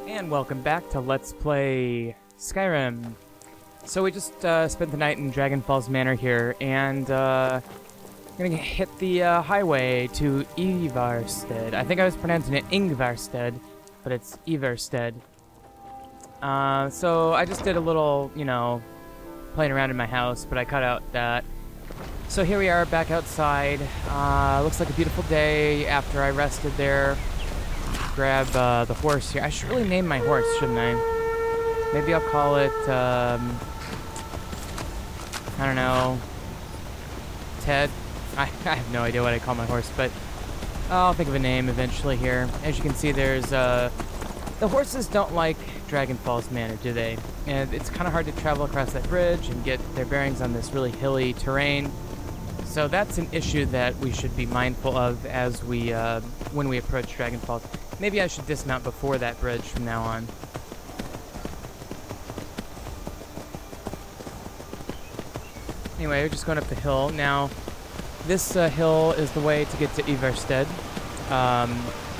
And welcome back to Let's Play Skyrim. So we just spent the night in Dragon Falls Manor here, and gonna hit the highway to Ivarstead. I think I was pronouncing it Ingvarstead, but it's Ivarstead. So I just did a little, playing around in my house, but I cut out that. So here we are back outside. Looks like a beautiful day after I rested there. Grab the horse here. I should really name my horse, shouldn't I? Maybe I'll call it, I don't know, Ted? I have no idea what I call my horse, but I'll think of a name eventually here. As you can see, there's, the horses don't like Dragon Falls Manor, do they? And it's kind of hard to travel across that bridge and get their bearings on this really hilly terrain. So that's an issue that we should be mindful of as we, when we approach Dragon Falls. Maybe I should dismount before that bridge from now on. Anyway, we're just going up the hill. Now, this hill is the way to get to Ivarstead.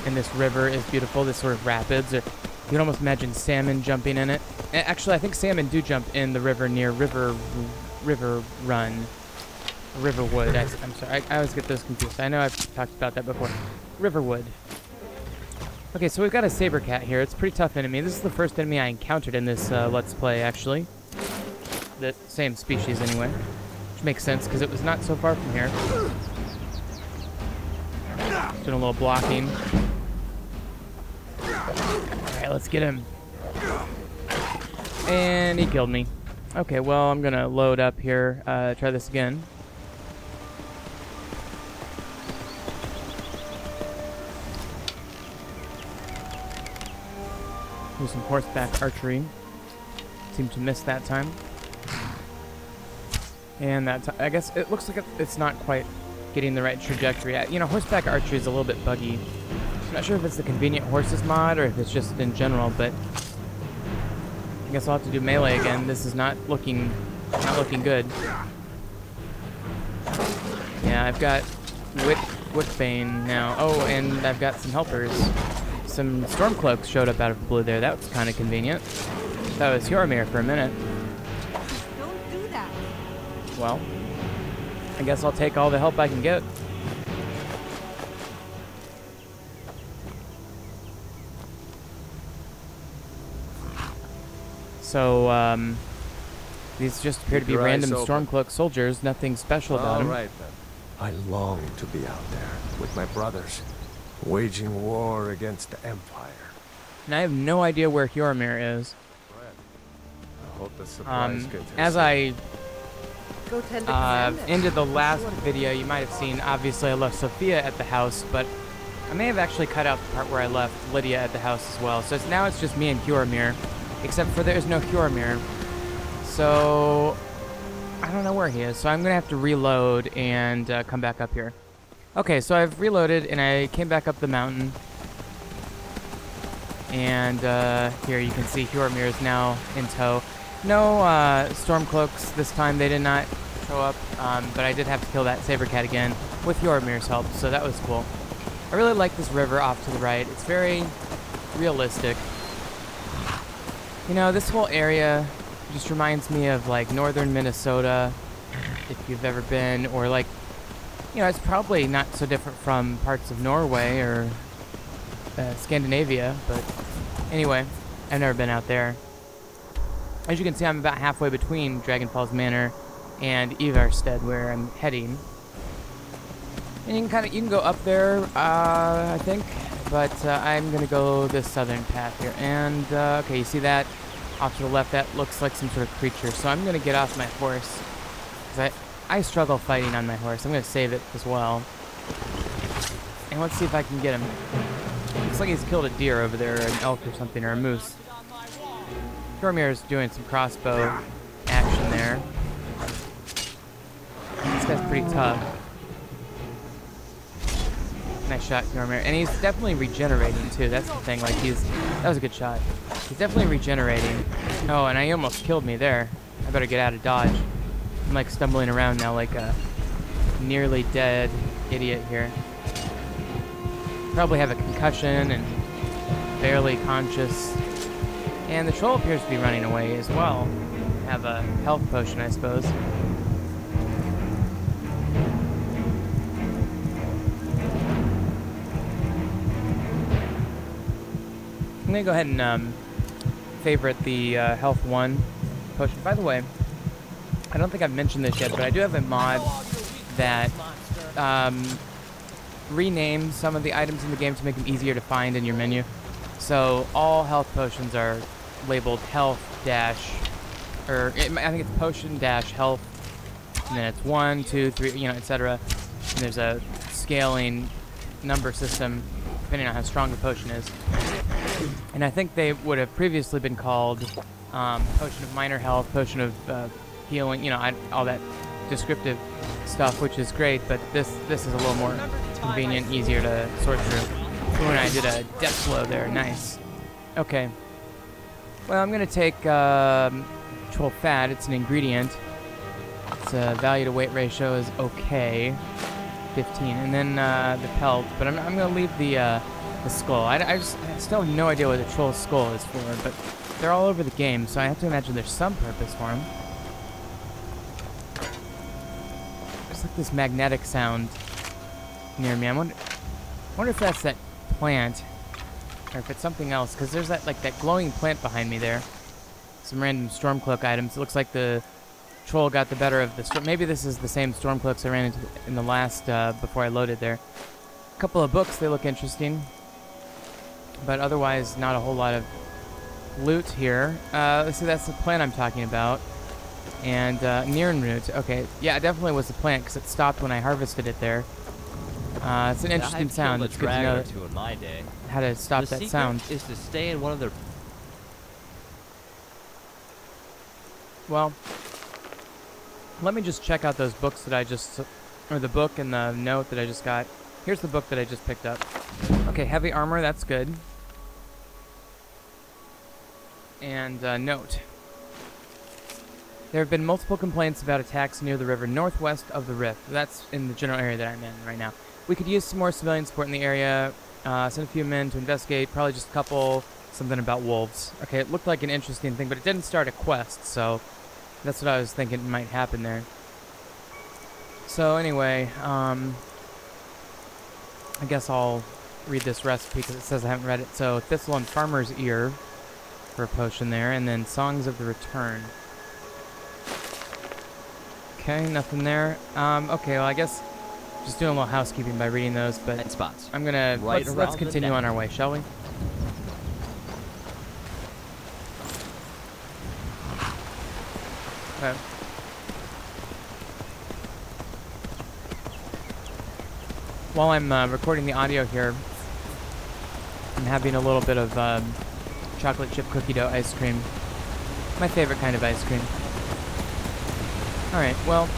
And this river is beautiful, this sort of rapids. You can almost imagine salmon jumping in it. Actually, I think salmon do jump in the river near River Run. Riverwood. I'm sorry, I always get those confused. I know I've talked about that before. Riverwood. Okay, so we've got a saber cat here. It's a pretty tough enemy. This is the first enemy I encountered in this Let's Play, actually. The same species, anyway. Which makes sense, because it was not so far from here. Doing a little blocking. Alright, let's get him. And he killed me. Okay, well, I'm gonna load up here. Try this again. Do some horseback archery. Seemed to miss that time. And that time, I guess it looks like it's not quite getting the right trajectory. Horseback archery is a little bit buggy. I'm not sure if it's the Convenient Horses mod or if it's just in general, but I guess I'll have to do melee again. This is not looking good. Yeah, I've got Whitbane now. Oh, and I've got some helpers. Some Stormcloaks showed up out of the blue there. That was kind of convenient. That was Hjormir for a minute. Don't do that. Well, I guess I'll take all the help I can get. So, these just appear to be random Stormcloak soldiers. Nothing special about them. All right, then. I long to be out there with my brothers, waging war against the Empire. And I have no idea where Hjormir is. I hope the supplies get here As soon. I Go tend to command it. ended the last video, you might have seen, obviously I left Sophia at the house, but I may have actually cut out the part where I left Lydia at the house as well. So now it's just me and Hjormir, except for there's no Hjormir. So I don't know where he is, so I'm going to have to reload and come back up here. Okay, so I've reloaded and I came back up the mountain. And here you can see Hjormir is now in tow. No Stormcloaks this time, they did not show up, but I did have to kill that saber cat again with Hjormir's help, so that was cool. I really like this river off to the right. It's very realistic. This whole area just reminds me of like northern Minnesota, if you've ever been, or like, it's probably not so different from parts of Norway or Scandinavia, but anyway, I've never been out there. As you can see, I'm about halfway between Dragon Falls Manor and Ivarstead, where I'm heading. And you can go up there, I think, but I'm gonna go this southern path here. And okay, you see that off to the left? That looks like some sort of creature. So I'm gonna get off my horse, because I struggle fighting on my horse. I'm gonna save it as well. And let's see if I can get him. Looks like he's killed a deer over there, or an elk or something, or a moose. Hjormir is doing some crossbow action there. This guy's pretty tough. Nice shot, Hjormir. And he's definitely regenerating, too. That's the thing. Like, that was a good shot. He's definitely regenerating. Oh, and he almost killed me there. I better get out of dodge. I'm, like, stumbling around now like a nearly dead idiot here. Probably have a concussion and barely conscious. And the troll appears to be running away as well. Have a health potion, I suppose. I'm gonna go ahead and favorite the health 1 potion. By the way, I don't think I've mentioned this yet, but I do have a mod that renames some of the items in the game to make them easier to find in your menu. So all health potions are labeled health dash, or I think it's potion dash health, and then it's 1, 2, 3, you know, etc. And there's a scaling number system depending on how strong the potion is. And I think they would have previously been called potion of minor health, potion of healing, you know, all that descriptive stuff, which is great, but this is a little more convenient, easier to sort through. Ooh, and I did a death blow there, nice. Okay. Well, I'm gonna take troll fat, it's an ingredient. Its value to weight ratio is okay, 15, and then the pelt, but I'm gonna leave the skull. I still have no idea what the troll skull is for, but they're all over the game, so I have to imagine there's some purpose for them. There's like this magnetic sound near me. I wonder if that's that plant, or if it's something else, because there's that glowing plant behind me there. Some random Stormcloak items. It looks like the troll got the better of the storm. Maybe this is the same Stormcloaks I ran into in the last before I loaded there. A couple of books, they look interesting, but otherwise not a whole lot of loot here. Let's see, that's the plant I'm talking about. And Nirn root. Okay, yeah, it definitely was the plant because it stopped when I harvested it there. It's an interesting sound. It's good to know in my day. how to stop that sound. Is to stay in one of their. Well, let me just check out those books that I just, or the book and the note that I just got. Here's the book that I just picked up. Okay, heavy armor, that's good. And note. There have been multiple complaints about attacks near the river northwest of the Rift. That's in the general area that I'm in right now. We could use some more civilian support in the area. Send a few men to investigate, probably just a couple. Something about wolves. Okay, it looked like an interesting thing, but it didn't start a quest, so that's what I was thinking might happen there. So anyway, I guess I'll read this recipe because it says I haven't read it. So thistle and farmer's ear for a potion there, and then songs of the return. Okay, nothing there. Okay, well I guess just doing a little housekeeping by reading those, but spots. I'm gonna let's continue on our way, shall we? Okay. While I'm recording the audio here, I'm having a little bit of chocolate chip cookie dough ice cream. My favorite kind of ice cream. Alright, well,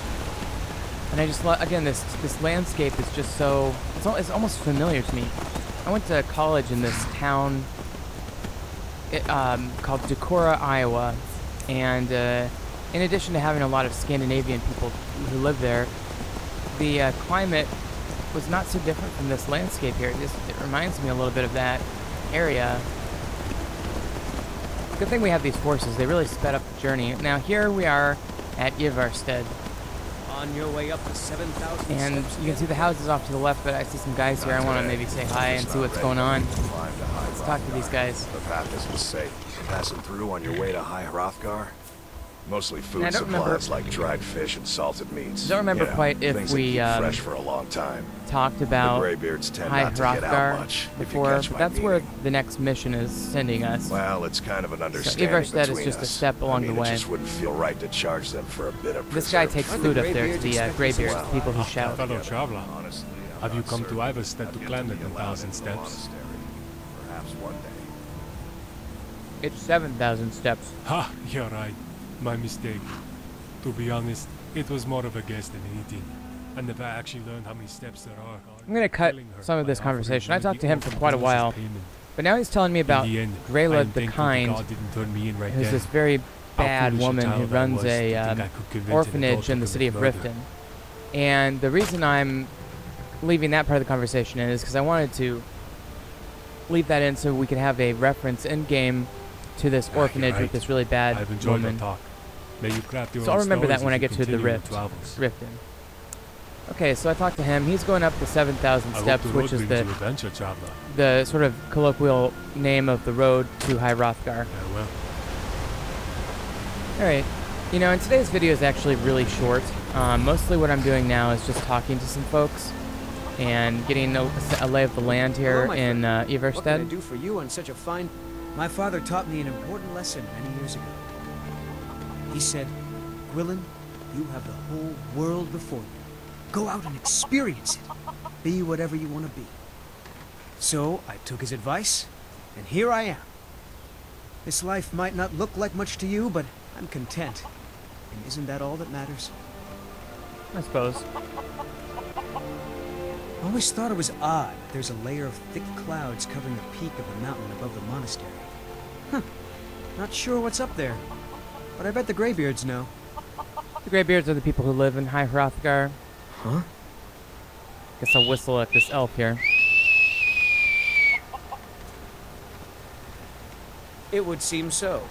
and I just again, this landscape is just so, it's almost familiar to me. I went to college in this town called Decorah, Iowa, and in addition to having a lot of Scandinavian people who live there, the climate was not so different from this landscape here. It reminds me a little bit of that area. Good thing we have these horses. They really sped up the journey. Now here we are at Ivarstead. On your way up to 7,000 and you can see the houses off to the left, but I see some guys here. I want to maybe say hi and see what's going on. Let's talk to these guys. The path isn't safe. Passing through on your way to High Hrothgar? Mostly food I don't remember, supplies like dried fish and salted meats. I don't remember quite if things that we keep fresh for a long time. talked about the Greybeards tend High not to get out Hrothgar much, before, but that's where the next mission is sending us. Well, it's kind of an So understanding Ivarstead is between just a us. step along I mean, the way. It just wouldn't feel right to charge them for a bit of This guy preserved takes food. food up there to the Greybeards, well. people who shout. Fellow traveler, Honestly, I'm have you not come to certain. Ivarstead I've to yet climb the be allowed 10,000 into the steps? monastery. Perhaps one day. It's 7,000 steps. Ha, you're right. My mistake. To be honest, it was more of a guess than anything. I never actually learned how many steps there are. I'm going to cut some of this conversation. I talked to him for quite a while, but now he's telling me about Greyla the Kind, who's this very bad woman who runs a orphanage in the city of Riften. And the reason I'm leaving that part of the conversation in is because I wanted to leave that in so we could have a reference in-game to this orphanage right. with this really bad I've enjoyed woman. the talk. May you craft your So own I'll remember that stories when I as get you to the continue your rift. travels. Riften. Okay, so I talked to him. He's going up the 7,000 I hope steps, the road which is brings you adventure, traveler. the sort of colloquial name of the road to High Hrothgar. Farewell. Alright, you know, and today's video is actually really short. Mostly what I'm doing now is just talking to some folks and getting a lay of the land here Hello, my in friend. What can I Ivarstead. do for you on such a fine... My father taught me an important lesson many years ago. He said, Gwilyn, you have the whole world before you. Go out and experience it. Be whatever you want to be. So I took his advice, and here I am. This life might not look like much to you, but I'm content. And isn't that all that matters? I suppose. I always thought it was odd that there's a layer of thick clouds covering the peak of the mountain above the monastery. Huh. Not sure what's up there. But I bet the Greybeards know. The Greybeards are the people who live in High Hrothgar. Huh? Guess I'll whistle at this elf here. It would seem so.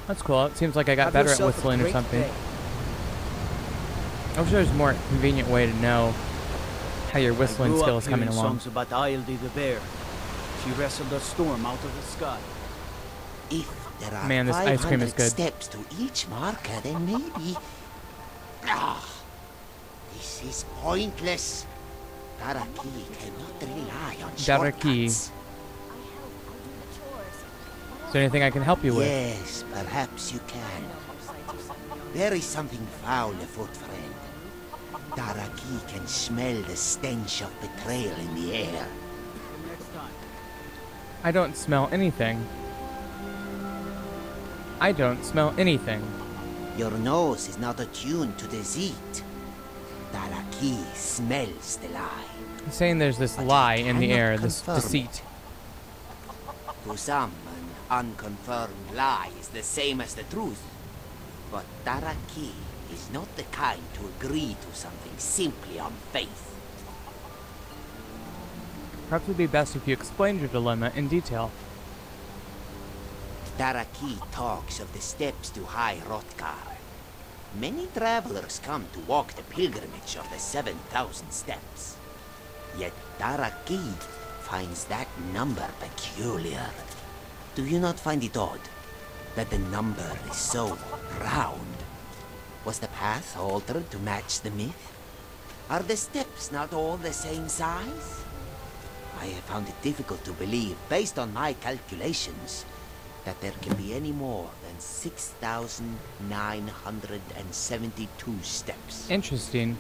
That's cool. It seems like I got Have better at yourself a whistling or great something. day. I wish there was a more convenient way to know how your whistling skill is coming along. Songs about Aildi the bear. She wrestled a storm out of the sky. If there are Man, this ice cream is 500 good. steps to each marker, then maybe... Ah, this is pointless. Daraki cannot rely on Daraki. shortcuts. Is there anything I can help you with? Yes, perhaps you can. There is something foul afoot, friend. Daraki can smell the stench of betrayal in the air. Next time. I don't smell anything. I don't smell anything. Your nose is not attuned to deceit. Daraki smells the lie. He's saying there's this But lie I in the cannot air, this confirm deceit. To some, an unconfirmed lie is the same as the truth. But Daraki is not the kind to agree to something simply on faith. Perhaps it would be best if you explained your dilemma in detail. Daraki talks of the steps to High Hrothgar. Many travelers come to walk the pilgrimage of the 7,000 steps. Yet Daraki finds that number peculiar. Do you not find it odd that the number is so round? Was the path altered to match the myth? Are the steps not all the same size? I have found it difficult to believe, based on my calculations, that there can be any more than 6,972 steps. Interesting.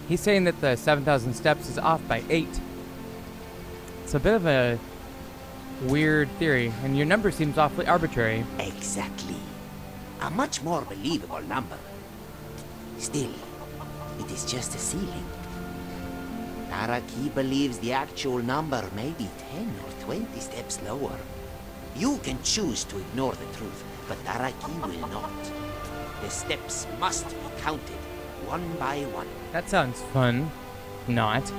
He's saying that the 7,000 steps is off by 8. It's a bit of a weird theory, and your number seems awfully arbitrary. Exactly. A much more believable number. Still, it is just a ceiling. Daraki believes the actual number may be 10 or 20 steps lower. You can choose to ignore the truth, but Daraki will not. The steps must be counted, one by one. That sounds fun. Not.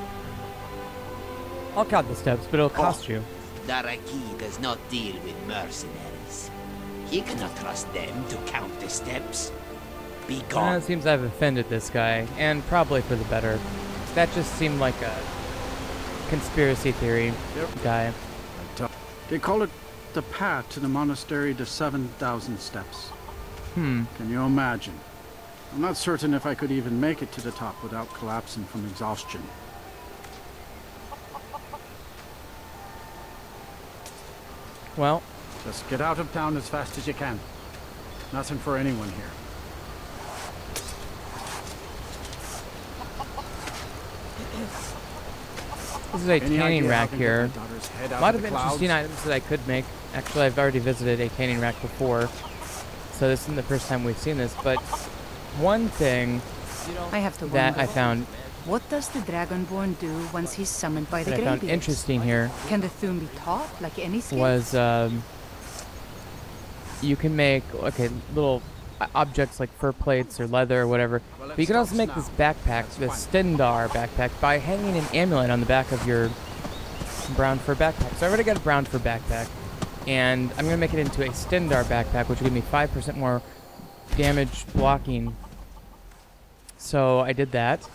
I'll count the steps, but it'll cost you. Daraki does not deal with mercenaries. He cannot trust them to count the steps. Be gone. It seems I've offended this guy, and probably for the better. That just seemed like a conspiracy theory guy. They call it the path to the monastery to 7,000 steps. Can you imagine? I'm not certain if I could even make it to the top without collapsing from exhaustion. Well, Just get out of town as fast as you can. Nothing for anyone here. this is a Any tanning idea how I rack can get here. my daughter's head A out lot of of the interesting clouds? items that I could make. Actually, I've already visited a tanning rack before, so this isn't the first time we've seen this, but one thing I have to that wonder. I found What does the Dragonborn do once he's summoned by the that I found Greybeards? interesting here Can the Thune be taught like any skill? was you can make little objects like fur plates or leather or whatever, but you can also make this backpack, this Stendar backpack, by hanging an amulet on the back of your brown fur backpack. So I already got a brown fur backpack. And I'm going to make it into a Stendar backpack, which will give me 5% more damage blocking. So I did that.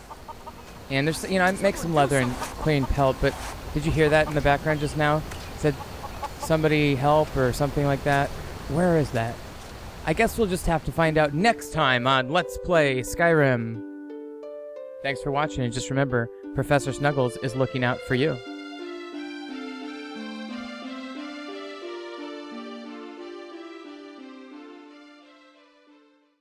And there's, you know, I make some leather and clean pelt, but did you hear that in the background just now? It said somebody help or something like that. Where is that? I guess we'll just have to find out next time on Let's Play Skyrim. Thanks for watching, and just remember, Professor Snuggles is looking out for you.